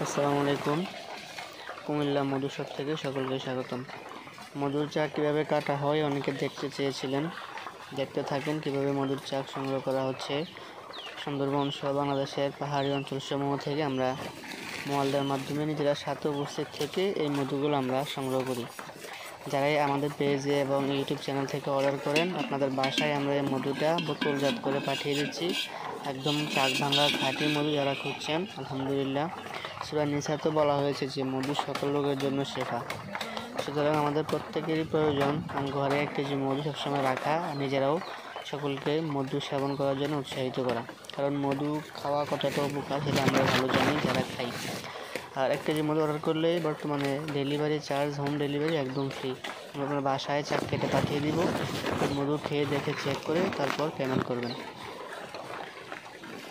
আসসালামু আলাইকুম। কুমিল্লা মধু শপ থেকে সকলকে স্বাগতম। মধুর চাক কীভাবে কাটা হয় অনেকে দেখতে চেয়েছিলেন। দেখতে থাকেন কীভাবে মধুর চাক সংগ্রহ করা হচ্ছে। সুন্দরবন সহ বাংলাদেশের পাহাড়ি অঞ্চলসমূহ থেকে আমরা মোয়ালদের মাধ্যমে নিজেরা সাথে উপস্থিত থেকে এই মধুগুলো আমরা সংগ্রহ করি। যারাই আমাদের পেজে এবং ইউটিউব চ্যানেল থেকে অর্ডার করেন, আপনাদের বাসায় আমরা এই মধুটা বোতলজাত করে পাঠিয়ে দিচ্ছি। একদম চাক ভাঙা খাঁটি মধু যারা খুঁজছেন, আলহামদুলিল্লাহ। সূরা নিসাতে বলা হয়েছে যে মধু সকল রোগের জন্য শেফা। সুতরাং আমাদের প্রত্যেকেরই প্রয়োজন ঘরে 1 কেজি মধু সবসময় রাখা, নিজেরাও সকলকে মধু সেবন করার জন্য উৎসাহিত করা। কারণ মধু খাওয়া কতটা উপকার সেটা আমরা ভালো জানি যারা খাই। আর 1 কেজি মধু অর্ডার করলে বর্তমানে ডেলিভারি চার্জ, হোম ডেলিভারি একদম ফ্রি। আমরা আপনার বাসায় চাক কেটে পাঠিয়ে দিব। মধু খেয়ে দেখে চেক করে তারপর পেমেন্ট করবেন।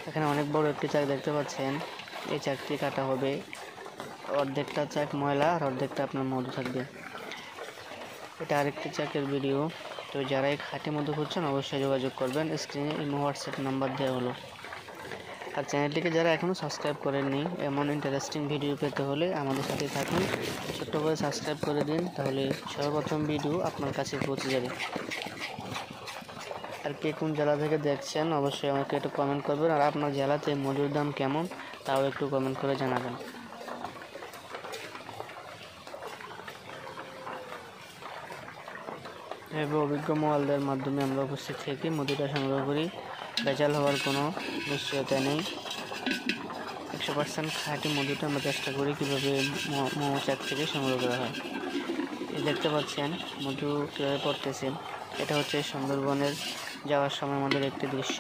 এখানে অনেক বড় একটি চাক দেখতে পাচ্ছেন। এই চাকটি কাটা হবে, অর্ধেকটা চাক ময়লা আর অর্ধেকটা আপনার মধু থাকবে। এটা আরেকটি চাকের ভিডিও। তো যারাই খাঁটি মধু খুঁজছেন অবশ্যই যোগাযোগ করবেন। স্ক্রিনে ইমো হোয়াটসঅ্যাপ নাম্বার দেওয়া হলো। আর চ্যানেলটিকে যারা এখনও সাবস্ক্রাইব করেননি, এমন ইন্টারেস্টিং ভিডিও পেতে হলে আমাদের সাথে থাকুন। ছোট্ট করে সাবস্ক্রাইব করে দিন, তাহলে সর্বপ্রথম ভিডিও আপনার কাছে পৌঁছে যাবে। আর কে কোন জেলা থেকে দেখছেন অবশ্যই আমাকে একটু কমেন্ট করবেন। আর আপনার জেলাতে মধুর দাম কেমন তাও একটু কমেন্ট করে জানাবেন। এভাবে অভিজ্ঞ মোয়ালদের মাধ্যমে আমরা উপস্থিত থেকে মধুটা সংগ্রহ করি। ভেজাল হওয়ার কোনো নিশ্চয়তা নেই। 100% খাঁটি মধুটা আমরা চেষ্টা করি কীভাবে মৌচাক থেকে সংগ্রহ করা হয়। দেখতে পাচ্ছেন মধু কীভাবে পড়তেছে। এটা হচ্ছে সুন্দরবনের যাওয়ার সময় আমাদের একটি দৃশ্য।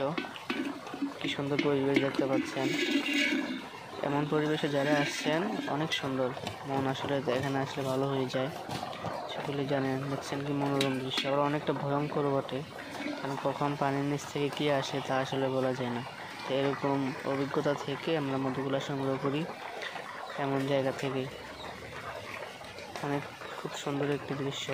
কি সুন্দর পরিবেশ দেখতে পাচ্ছেন। এমন পরিবেশে যারা আসছেন অনেক সুন্দর, মন আসলে এখানে আসলে ভালো হয়ে যায়। সকলে জানেন, দেখছেন কি মনোরম দৃশ্য। আবার অনেকটা ভয়ঙ্কর বটে, কারণ কখন পানির নিচ থেকে কী আসে তা আসলে বলা যায় না। তো এরকম অভিজ্ঞতা থেকে আমরা মধুগুলো সংগ্রহ করি এমন জায়গা থেকে। অনেক খুব সুন্দর একটি দৃশ্য।